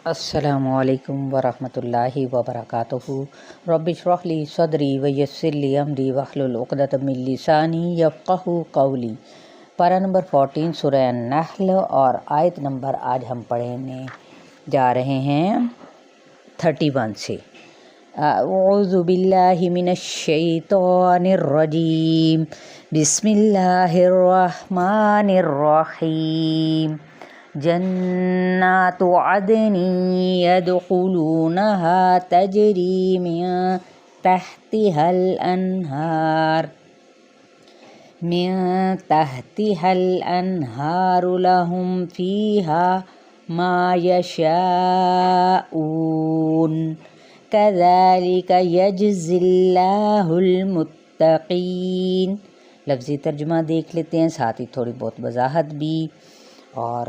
السلام علیکم ورحمۃ اللہ وبرکاتہ۔ رب اشرح لی صدری ویسر لی امری واحلل عقدۃ من لسانی یفقہوا قولی۔ پارہ نمبر 14 سورہ النحل اور آیت نمبر آج ہم پڑھنے جا رہے ہیں 31 سے۔ اعوذ باللہ من الشیطان الرجیم، بسم اللہ الرحمن الرحیم۔ جنات عدن يدخلونها تجری من تحتها الأنهار لهم فيها ما يشاءون كذلك يجزي الله المتقين۔ لفظی ترجمہ دیکھ لیتے ہیں، ساتھ ہی تھوڑی بہت وضاحت بھی، اور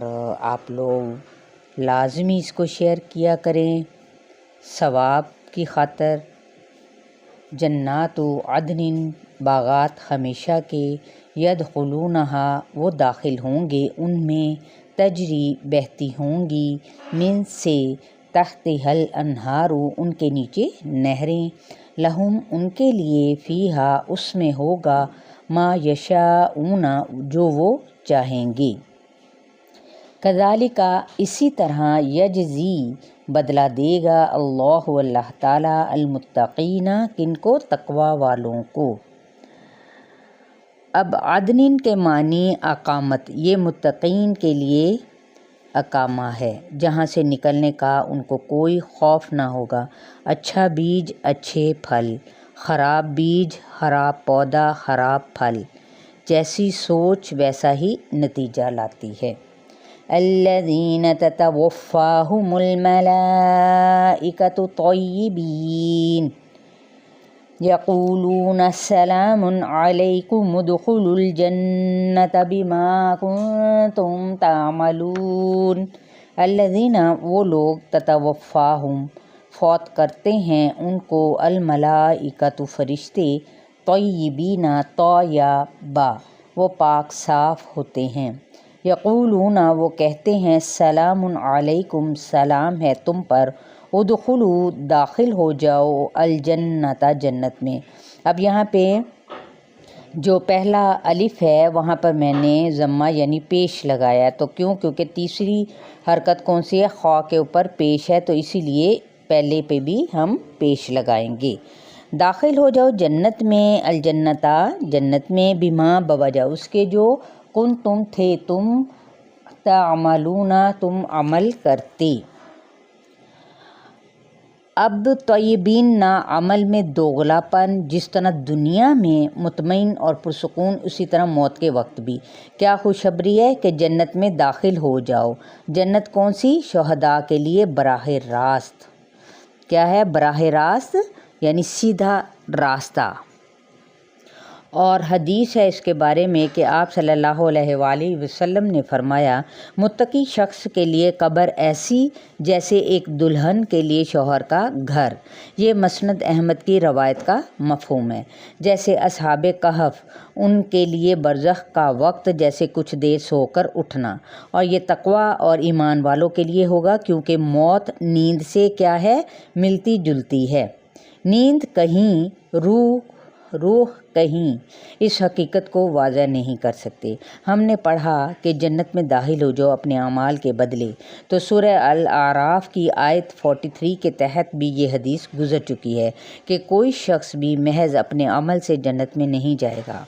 آپ لوگ لازمی اس کو شیئر کیا کریں ثواب کی خاطر۔ جنات عدن، باغات ہمیشہ کے، یدخلونہا، وہ داخل ہوں گے ان میں، تجری، بہتی ہوں گی، من سے، تحتہا الانہار، ان کے نیچے نہریں، لہم، ان کے لیے، فیہا، اس میں ہوگا، ما یشاءون، جو وہ چاہیں گے۔ کذالک، اسی طرح، یجزی، بدلہ دے گا، اللہ تعالیٰ، المتقین، کن کو؟ تقوی والوں کو۔ اب عدن کے معنی اقامت، یہ متقین کے لیے اقامہ ہے، جہاں سے نکلنے کا ان کو کوئی خوف نہ ہوگا۔ اچھا بیج اچھے پھل، خراب بیج خراب پودا خراب پھل، جیسی سوچ ویسا ہی نتیجہ لاتی ہے۔ الذین تتوفاہم الملائکۃ طیبین، یقولون سلام علیکم ادخلوا الجنۃ بما کنتم تعملون۔ الذین، وہ لوگ، تتوفاہم، فوت کرتے ہیں ان کو، الملائکۃ، فرشتے، طیبین، طا یا با، وہ پاک صاف ہوتے ہیں، یقولون، وہ کہتے ہیں، سلام علیکم، سلام ہے تم پر، ادخلوا، داخل ہو جاؤ، الجنت، جنت میں۔ اب یہاں پہ جو پہلا الف ہے وہاں پر میں نے ضمہ یعنی پیش لگایا، تو کیونکہ تیسری حرکت کون سی ہے؟ خا کے اوپر پیش ہے، تو اسی لیے پہلے پہ بھی ہم پیش لگائیں گے۔ داخل ہو جاؤ جنت میں، الجنتا، جنت میں، بما، بوجہ اس کے جو، کن تم تھے تم، تعملون، تم عمل کرتے۔ اب طیبین، نہ عمل میں دوغلا پن، جس طرح دنیا میں مطمئن اور پرسکون، اسی طرح موت کے وقت بھی کیا خوشخبری ہے کہ جنت میں داخل ہو جاؤ۔ جنت کون سی؟ شہداء کے لیے براہ راست۔ کیا ہے؟ براہ راست، یعنی سیدھا راستہ۔ اور حدیث ہے اس کے بارے میں کہ آپ صلی اللہ علیہ وآلہ وسلم نے فرمایا، متقی شخص کے لیے قبر ایسی جیسے ایک دلہن کے لیے شوہر کا گھر۔ یہ مسند احمد کی روایت کا مفہوم ہے۔ جیسے اصحاب کہف، ان کے لیے برزخ کا وقت جیسے کچھ دیر سو کر اٹھنا، اور یہ تقوی اور ایمان والوں کے لیے ہوگا، کیونکہ موت نیند سے کیا ہے؟ ملتی جلتی ہے۔ نیند کہیں، روح کہیں، اس حقیقت کو واضح نہیں کر سکتے۔ ہم نے پڑھا کہ جنت میں داخل ہو جاؤ اپنے اعمال کے بدلے، تو سورہ الاعراف کی آیت 43 کے تحت بھی یہ حدیث گزر چکی ہے کہ کوئی شخص بھی محض اپنے عمل سے جنت میں نہیں جائے گا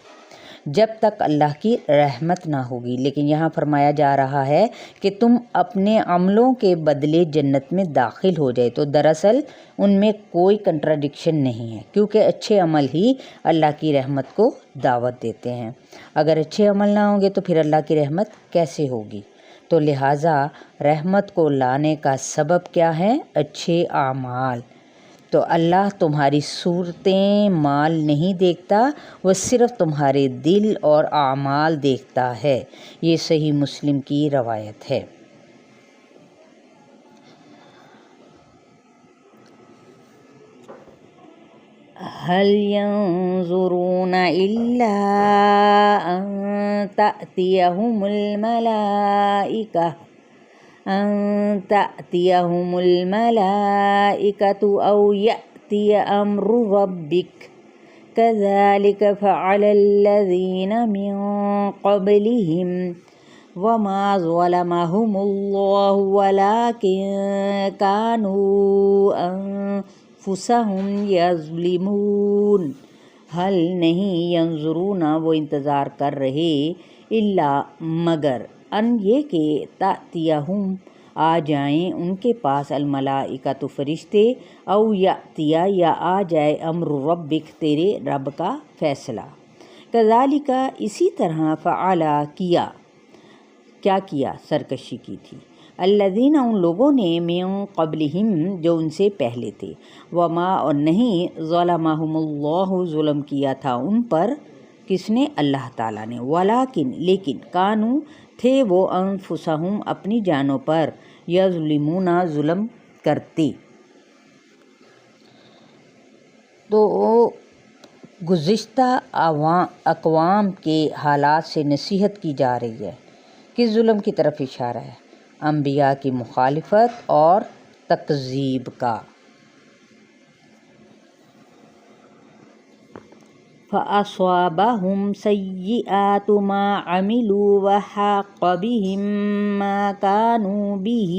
جب تک اللہ کی رحمت نہ ہوگی، لیکن یہاں فرمایا جا رہا ہے کہ تم اپنے عملوں کے بدلے جنت میں داخل ہو جائے، تو دراصل ان میں کوئی کنٹراڈکشن نہیں ہے، کیونکہ اچھے عمل ہی اللہ کی رحمت کو دعوت دیتے ہیں۔ اگر اچھے عمل نہ ہوں گے تو پھر اللہ کی رحمت کیسے ہوگی؟ تو لہٰذا رحمت کو لانے کا سبب کیا ہے؟ اچھے اعمال۔ تو اللہ تمہاری صورتیں، مال نہیں دیکھتا، وہ صرف تمہارے دل اور اعمال دیکھتا ہے۔ یہ صحیح مسلم کی روایت ہے۔ هل ينظرون إلا أن تأتيهم الملائكة أن تأتيهم الملائكة أو يأتي أمر ربك كذلك فعل الذين من قبلهم وما ظلمهم الله ولكن كانوا أنفسهم يظلمون۔ حل نہیں ینظرون، وہ انتظار کر رہے، الا مگر، ان یہ کہ تأتیہم آ جائیں ان کے پاس الملائکۃ فرشتے، او یأتیا یا آ جائے امر ربک تیرے رب کا فیصلہ، کذالک اسی طرح فعلا کیا کیا سرکشی کی تھی، الذین ان لوگوں نے من قبلہم جو ان سے پہلے تھے، وما اور نہیں ظلمہم اللہ ظلم کیا تھا ان پر، کس نے؟ اللہ تعالیٰ نے، ولیکن لیکن کانو تھے وہ انفسہم اپنی جانوں پر، یظلمون ظلم کرتے۔ تو گزشتہ اقوام کے حالات سے نصیحت کی جا رہی ہے، کس ظلم کی طرف اشارہ ہے؟ انبیاء کی مخالفت اور تکذیب کا۔ فَأَصَابَهُمْ سَيِّئَاتُ مَا عَمِلُوا وَحَاقَ بِهِم مَّا كَانُوا بِهِ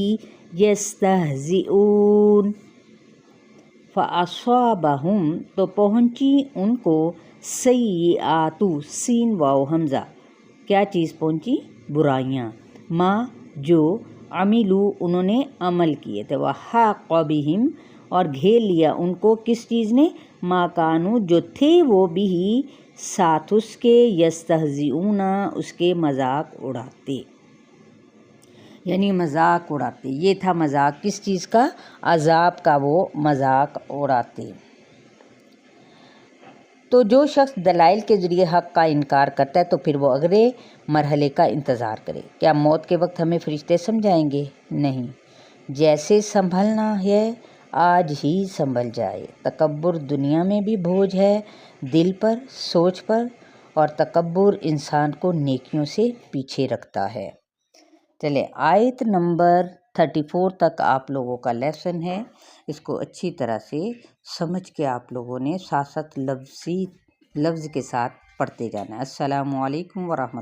يَسْتَهْزِئُونَ۔ فَأَصَابَهُمْ تو پہنچی ان کو، سیئات سین واو حمزہ، کیا چیز پہنچی؟ برائیاں، ما جو، عملو انہوں نے عمل کیے تھے، وحاق بہم اور گھیر لیا ان کو کس چیز نے؟ ما کانو جو تھے وہ بھی ساتھ اس کے، یستہزئون اس کے مذاق اڑاتے، یعنی مذاق اڑاتے، یہ تھا مذاق کس چیز کا؟ عذاب کا وہ مذاق اڑاتے۔ تو جو شخص دلائل کے ذریعے حق کا انکار کرتا ہے تو پھر وہ اگلے مرحلے کا انتظار کرے۔ کیا موت کے وقت ہمیں فرشتے سمجھائیں گے؟ نہیں، جیسے سنبھلنا ہے آج ہی سنبھل جائے۔ تکبر دنیا میں بھی بوجھ ہے دل پر، سوچ پر، اور تکبر انسان کو نیکیوں سے پیچھے رکھتا ہے۔ چلے آیت نمبر 34 تک آپ لوگوں کا لیسن ہے، اس کو اچھی طرح سے سمجھ کے آپ لوگوں نے ساتھ ساتھ لفظ کے ساتھ پڑھتے جانا ہے۔ السلام علیکم ورحمۃ اللہ۔